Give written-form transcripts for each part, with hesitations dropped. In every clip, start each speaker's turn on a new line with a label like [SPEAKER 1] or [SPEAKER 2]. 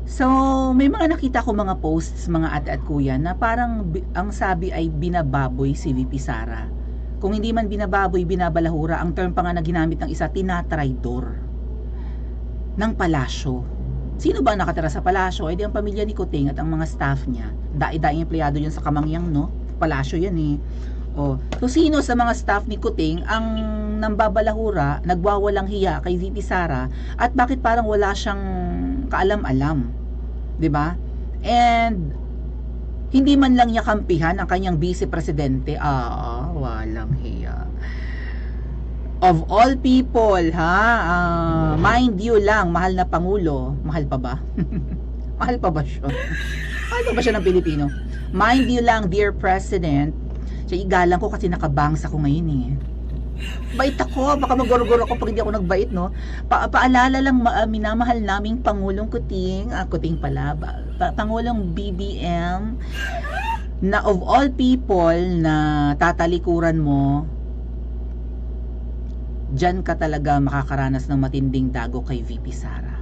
[SPEAKER 1] So, may mga nakita ko mga posts, mga ate at kuya, na parang ang sabi ay binababoy si VP Sara. Kung hindi man binababoy, binabalahura, ang term pa nga na ginamit ng isa, tinatraidor ng palasyo. Sino ba ang nakatira sa palasyo? Ay di ang pamilya ni Kuting at ang mga staff niya. Dai-daing empleyado yun sa Kamangyang, no? Palasyo yan eh. O, so sino sa mga staff ni Kuting ang nambabalahura, nagwawalang hiya kay VP Sara, at bakit parang wala siyang kaalam-alam? 'Di ba? And hindi man lang niya kampihan ang kanyang vice presidente. Walang hiya. Of all people, mind you lang, mahal na Pangulo. Mahal pa ba? Mahal pa ba siya? Mahal pa ba siya ng Pilipino? Mind you lang, dear President, siya igalang ko kasi nakabangs ako ngayon eh. Bait ako, baka magorgor ako pag hindi ako nagbait, no? Paalala lang, minamahal naming Pangulong Kuting, Kuting pala, Pangulong BBM, na of all people na tatalikuran mo, dyan ka talaga makakaranas ng matinding dago kay VP Sara.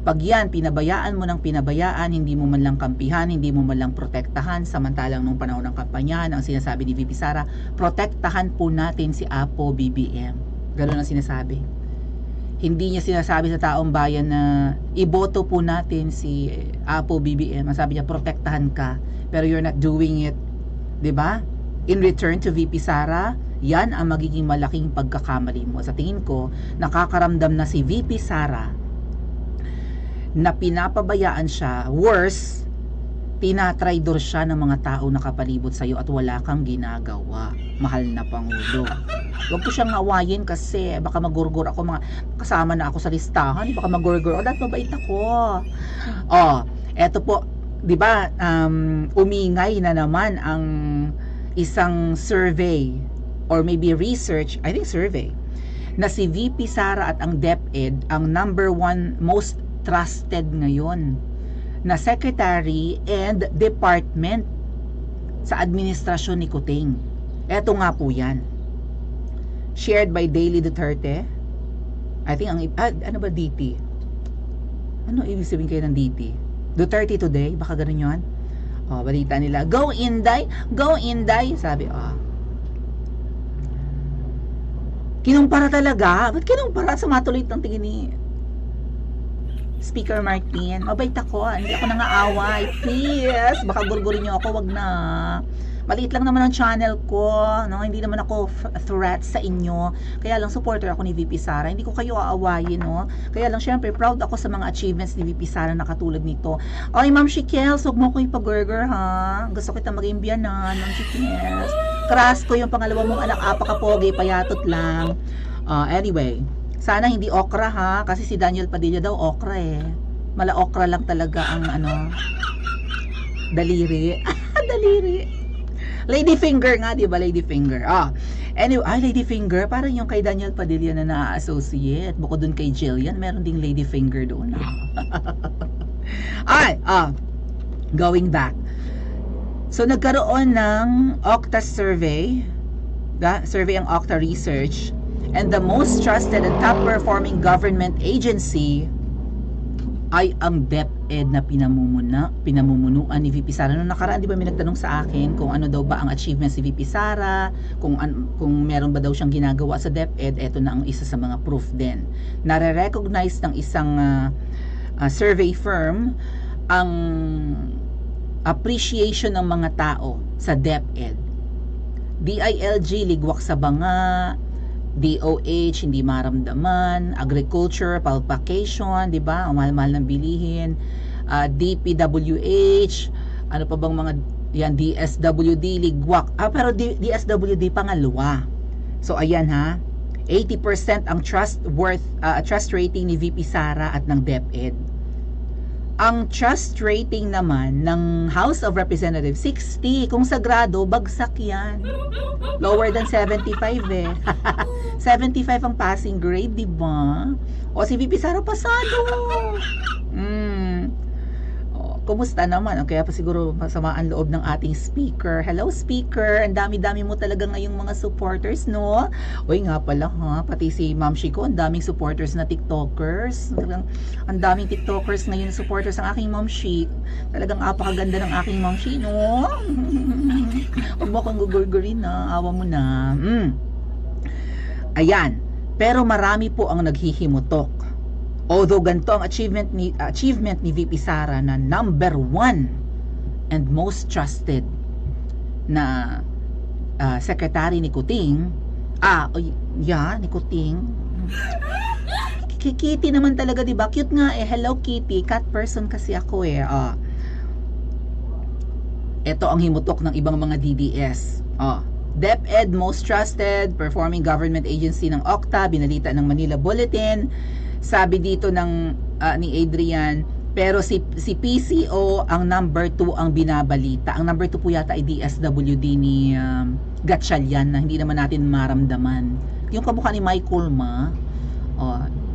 [SPEAKER 1] Pag yan, pinabayaan mo ng pinabayaan, hindi mo man lang kampihan, hindi mo man lang protektahan, samantalang nung panahon ng kampanya, ang sinasabi ni VP Sara, protektahan po natin si Apo BBM. Ganun ang sinasabi. Hindi niya sinasabi sa taong bayan na iboto po natin si Apo BBM. Ang sabi niya, protektahan ka, pero you're not doing it. 'Di ba? In return to VP Sara, yan ang magiging malaking pagkakamali mo. Sa tingin ko, nakakaramdam na si VP Sara na pinapabayaan siya, worse, tinatraidor siya ng mga tao na kapalibot sa'yo at wala kang ginagawa. Mahal na Pangulo. Huwag ko siyang awayin kasi baka magurgur ako, mga kasama na ako sa listahan, baka magurgur, dahil mabait ako. Eto po, di ba, umingay na naman ang isang survey or maybe research, I think survey, na si VP Sara at ang DepEd ang number one most trusted ngayon na secretary and department sa administrasyon ni Kuting. Eto nga po yan. Shared by Daily Duterte. I think ano ba DT? Ano ibig sabihin kayo ng DT? Duterte Today? Baka ganun yun? Balita nila. Go Inday! Go Inday! Sabi, kinumpara talaga? Ba't kinumpara sa matuloy ng tingin ni Speaker Martin? Mabait ako, hindi ako nangaaway. Please, baka gurgurin niyo ako, wag na. Maliit lang naman ang channel ko, no? Hindi naman ako threat sa inyo. Kaya lang supporter ako ni VP Sara. Hindi ko kayo aawayin, no? Kaya lang syempre proud ako sa mga achievements ni VP Sara na katulad nito. Ay, Ma'am Shikels, huwag mo ko ipag-burger, ha? Gusto kita maging biyanan, Ma'am Shikels. Crush ko yung pangalawa mong anak, apakapogi, payatot lang. Anyway, sana hindi okra, ha? Kasi si Daniel Padilla daw okra eh. Mala okra lang talaga ang daliri. Daliri. Lady Finger nga, di ba? Lady Finger. Anyway, Lady Finger, parang yung kay Daniel Padilla na na-associate. Bukod dun kay Jillian, meron ding Lady Finger doon. Going back. So, nagkaroon ng Okta survey. Survey ang Okta Research. And the most trusted and top performing government agency ay ang DepEd na pinamumunuan ni VP Sara. Noong nakaraan, di ba may nagtanong sa akin kung ano daw ba ang achievement si VP Sara, kung meron ba daw siyang ginagawa sa DepEd. Ito na ang isa sa mga proof din. Nare-recognize ng isang survey firm ang appreciation ng mga tao sa DepEd. DILG, ligwak sa banga. DOH, hindi maramdaman. Agriculture, palpacation, di ba? Ang mahal-mahal ng bilihin. DPWH, ano pa bang mga, yan, DSWD, ligwak. Pero DSWD pangalawa. So, ayan ha. 80% ang trust rating ni VP Sara at ng DepEd. Ang trust rating naman ng House of Representatives, 60. Kung sagrado, bagsak yan. Lower than 75 eh. 75 ang passing grade, di ba? O si VP Sara pasado. Kumusta naman? Kaya pa siguro masama ang loob ng ating speaker. Hello, speaker. Ang dami-dami mo talaga ngayong mga supporters, no? Uy, nga pala, ha? Pati si Ma'am Shiko, ang daming supporters na TikTokers. Talagang, ang daming TikTokers ngayon na supporters ng aking Ma'am Shik. Talagang apakaganda ng aking Ma'am Shik, no? Huwag mo akong gugurgurin, na. Awa mo na. Ayan. Pero marami po ang naghihimutok. Although ganito ang achievement ni VP Sara na number 1 and most trusted na secretary ni Kuting. Ni Kuting. Kitty naman talaga, 'di ba? Cute nga eh. Hello Kitty, cat person kasi ako eh. Ito ang himutok ng ibang mga DDS. DepEd most trusted performing government agency ng Okta, binalita ng Manila Bulletin. Sabi dito ni Adrian, pero si PCO ang number 2 ang binabalita. Ang number 2 po yata ay DSWD ni Gatchalian na hindi naman natin maramdaman. Yung kamukha ni Michael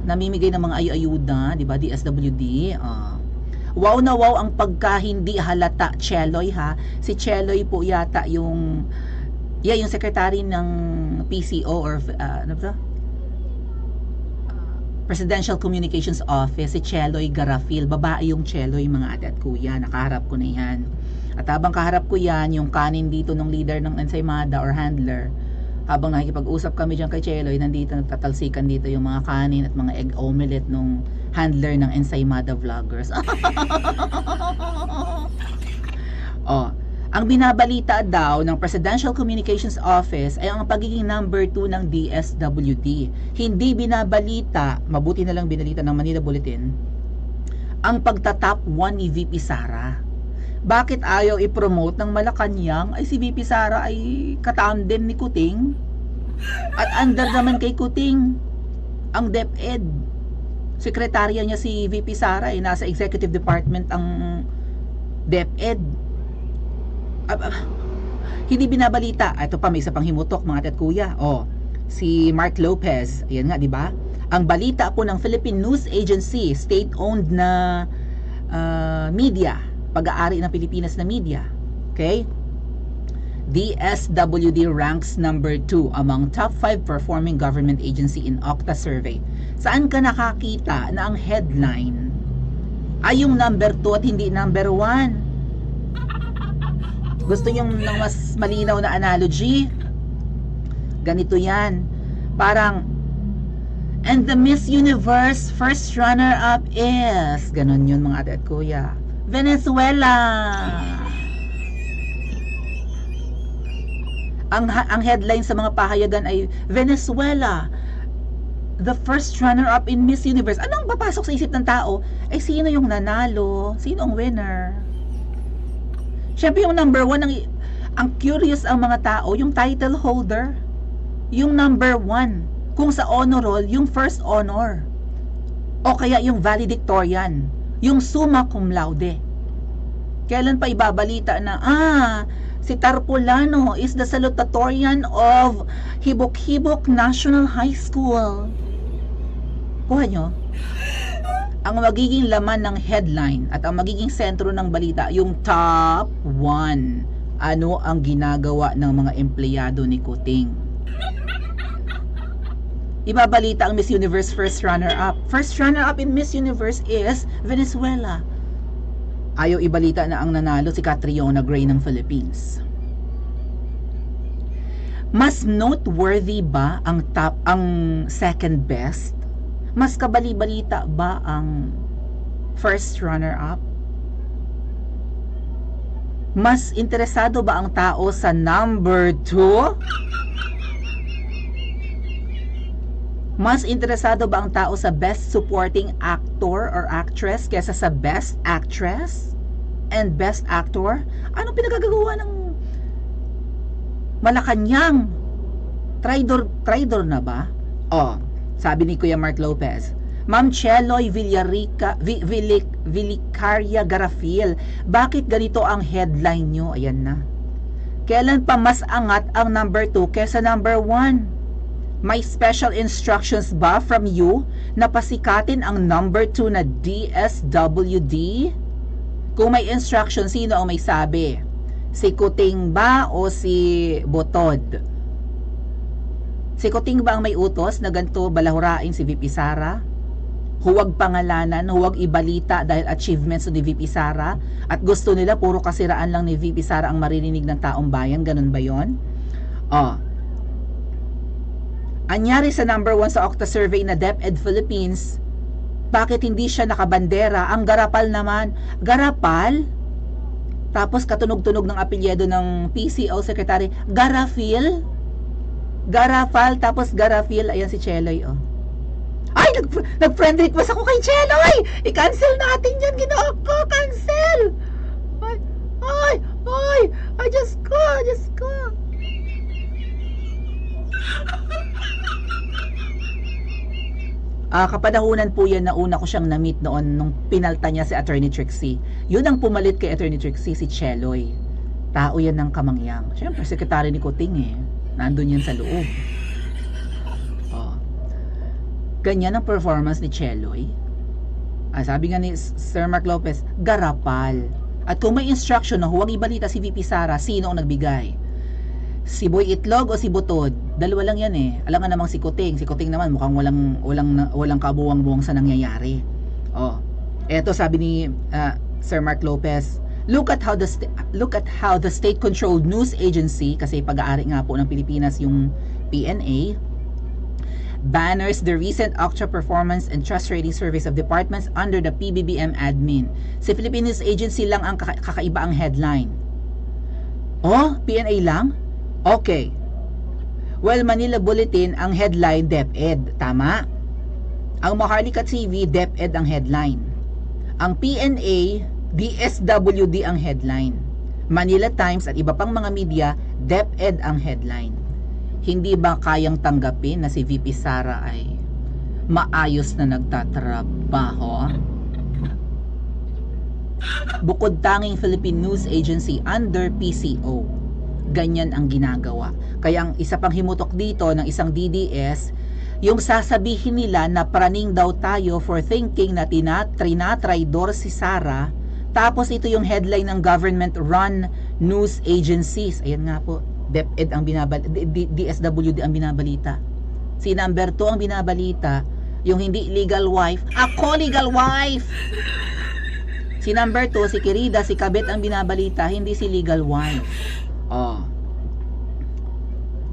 [SPEAKER 1] namimigay ng mga ayuda, di ba? DSWD. Wow na wow ang pagka hindi halata Cheloy, ha. Si Cheloy po yata yung secretary ng PCO or ano ba? Presidential Communications Office, si Cheloy Garafil. Babae yung Cheloy, mga ate at kuya. Nakaharap ko na yan. At habang kaharap ko yan, yung kanin dito ng leader ng ensaymada or handler, habang nakikipag-usap kami dyan kay Cheloy, nandito nagtatalsikan dito yung mga kanin at mga egg omelette nung handler ng ensaymada vloggers. Ang binabalita daw ng Presidential Communications Office ay ang pagiging number 2 ng DSWD. Hindi binabalita, mabuti na lang binalita ng Manila Bulletin, ang pagtatop 1 ni VP Sara. Bakit ayaw i-promote ng Malacanang? Ay si VP Sara ay katandem ni Kuting. At under naman kay Kuting ang DepEd. Sekretarya niya si VP Sara ay nasa executive department ang DepEd. Hindi binabalita. Ito pa, may isa pang himutok, mga ate at kuya. Si Mark Lopez. Ayan nga, di ba? Ang balita po ng Philippine News Agency, state-owned na media, pag-aari ng Pilipinas na media. Okay? DSWD ranks number 2 among top 5 performing government agency in Okta survey. Saan ka nakakita na ang headline ay yung number 2 at hindi number 1? Gusto nyo ng mas malinaw na analogy? Ganito yan. Parang, and the Miss Universe first runner-up is, ganon yun mga ate at kuya, Venezuela. Ang headline sa mga pahayagan ay, Venezuela, the first runner-up in Miss Universe. Anong papasok sa isip ng tao? Ay, sino yung nanalo? Sino ang winner? Siyempre yung number 1, ang curious ang mga tao, yung title holder, yung number 1, kung sa honor roll, yung first honor, o kaya yung valedictorian, yung summa cum laude. Kailan pa ibabalita na, si Tarpulano is the salutatorian of Hibok-Hibok National High School. Kuha nyo? Ang magiging laman ng headline at ang magiging sentro ng balita, yung top 1. Ano ang ginagawa ng mga empleyado ni Kuting? Ibabalita ang Miss Universe first runner-up. First runner-up in Miss Universe is Venezuela. Ayaw ibalita na ang nanalo si Catriona Gray ng Philippines. Mas noteworthy ba ang second best? Mas kabali-balita ba ang first runner-up? Mas interesado ba ang tao sa number 2? Mas interesado ba ang tao sa best supporting actor or actress kesa sa best actress and best actor? Anong pinagagawa ng Malacanang? Traidor na ba? Sabi ni Kuya Mark Lopez, Ma'am Cheloy Vilicaria Garafil, bakit ganito ang headline nyo? Ayan na. Kailan pa mas angat ang number 2 kesa number 1? May special instructions ba from you na pasikatin ang number 2 na DSWD? Kung may instruction, sino ang may sabi? Si Kuting ba o si Butod? Si Kuting ba ang may utos na ganito balahurain si VP Sara? Huwag pangalanan, huwag ibalita dahil achievements ni VP Sara, at gusto nila puro kasiraan lang ni VP Sara ang maririnig ng taong bayan. Ganun ba yon? Anyari sa number 1 sa Okta survey na DepEd Philippines, bakit hindi siya nakabandera? Ang Garapal naman. Garapal? Tapos katunog-tunog ng apelyido ng PCO Secretary, Garafil? Garapal, tapos Garafil. Ayan si Cheloy, Ay, nag-friend request ako kay Cheloy! I-cancel natin yan, Ginoo ko! Cancel! Ay, Diyos ko! Kapanahunan po yan na una ko siyang na-meet noon nung pinalta niya si Attorney Trixie. Yun ang pumalit kay Attorney Trixie, si Cheloy. Tao yan ng kamangyang. Siyempre, sekretary ni Kuting nandun yan sa loob. Ganyan ang performance ni Cheloy. Sabi nga ni Sir Mark Lopez, Garapal. At kung may instruction na huwag ibalita si VP Sara, sino ang nagbigay? Si Boy Itlog o si Butod? Dalawa lang yan Alam nga namang si Kuting. Si Kuting naman mukhang walang kabuwang-buwang sa nangyayari. Eto sabi ni Sir Mark Lopez, look at how the state-controlled news agency, kasi pag-aari nga po ng Pilipinas yung PNA, banners the recent Okta performance and trust rating surveys of departments under the PBBM admin. Si Philippine News Agency lang ang kakaiba ang headline. PNA lang? Okay. Well, Manila Bulletin ang headline DepEd. Tama? Ang Maharlika TV, DepEd ang headline. Ang PNA, DSWD ang headline. Manila Times at iba pang mga media, DepEd ang headline. Hindi ba kayang tanggapin na si VP Sara ay maayos na nagtatrabaho? Bukod tanging Philippine News Agency under PCO, ganyan ang ginagawa. Kaya ang isa pang himutok dito ng isang DDS, yung sasabihin nila na praning daw tayo for thinking na trinatraidor si Sara, tapos ito yung headline ng government-run news agencies. Ayan nga po, DepEd ang DSWD ang binabalita. Si number 2 ang binabalita, yung hindi legal wife. Ako legal wife! Si number 2, si Kirida, si Kabet ang binabalita, hindi si legal wife.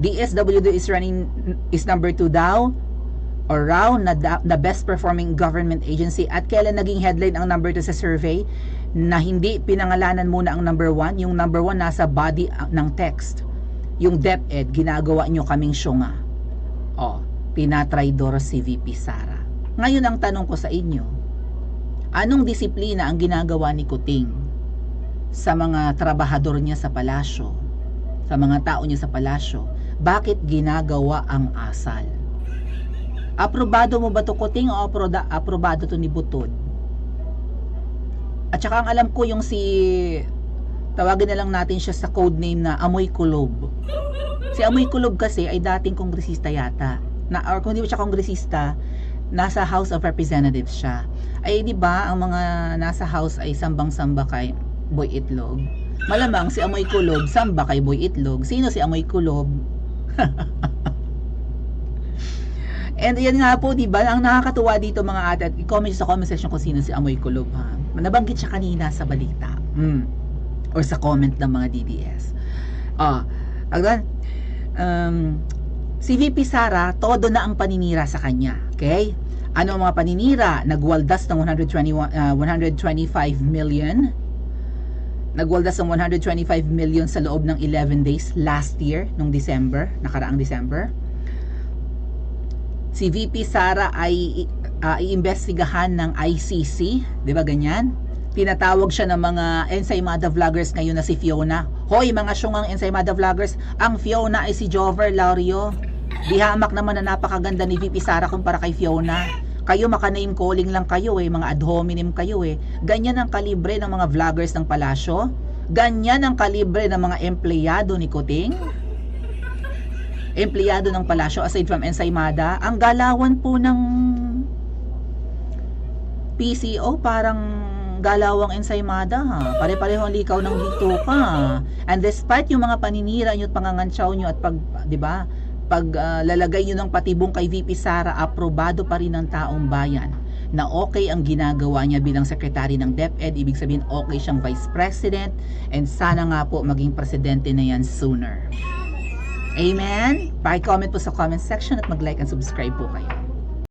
[SPEAKER 1] DSWD is number 2 daw, or raw na best performing government agency. At kailan naging headline ang number 2 sa survey na hindi pinangalanan muna ang number 1? Yung number 1 nasa body ng text. Yung DepEd, ginagawa nyo kaming syunga. Tinatraidor si VP Sara. Ngayon ang tanong ko sa inyo, anong disiplina ang ginagawa ni Kuting sa mga trabahador niya sa palasyo, sa mga tao niya sa palasyo? Bakit ginagawa ang asal? Aprobado mo ba to, Kuting, o aprobado to ni Butod? At saka ang alam ko yung tawagin na lang natin siya sa code name na Amoy Kulob. Si Amoy Kulob kasi ay dating kongresista yata. Or kung hindi siya kongresista, nasa House of Representatives siya. Ay di ba ang mga nasa House ay sambang-samba kay Boy Itlog? Malamang si Amoy Kulob samba kay Boy Itlog. Sino si Amoy Kulob? And yan nga po, di ba? Ang nakakatuwa dito mga ate, at i-comment sa comment section kung sino si Amoy Kulob, nabanggit siya kanina sa balita. Or sa comment ng mga DDS. Si VP Sara, todo na ang paninira sa kanya. Okay? Ano ang mga paninira? Nagwaldas ng 125 million. Nagwaldas ng 125 million sa loob ng 11 days last year, nung December, nakaraang December. Si VP Sara ay iimbestigahan ng ICC, di ba ganyan? Tinatawag siya ng mga Ensaymada vloggers ngayon na si Fiona. Hoy mga syungang Ensaymada vloggers, ang Fiona ay si Jover Laurio. Dihamak naman na napakaganda ni VP Sara kumpara kay Fiona. Kayo maka-name calling lang kayo mga ad hominem kayo Ganyan ang kalibre ng mga vloggers ng palasyo. Ganyan ang kalibre ng mga empleyado ni Kuting. Empleyado ng palasyo aside from Ensaymada. Ang galawan po ng PCO parang galawang ensaymada ha. Pare-pareho ang likaw ng bituka. And despite yung mga paninira nyo at pangangantsaw nyo at di ba, lalagay nyo ng patibong kay VP Sara, aprobado pa rin ng taong bayan na okay ang ginagawa niya bilang secretary ng DepEd. Ibig sabihin okay siyang vice president, and sana nga po maging presidente na yan sooner. Amen? Paki-comment po sa comment section at mag-like and subscribe po kayo.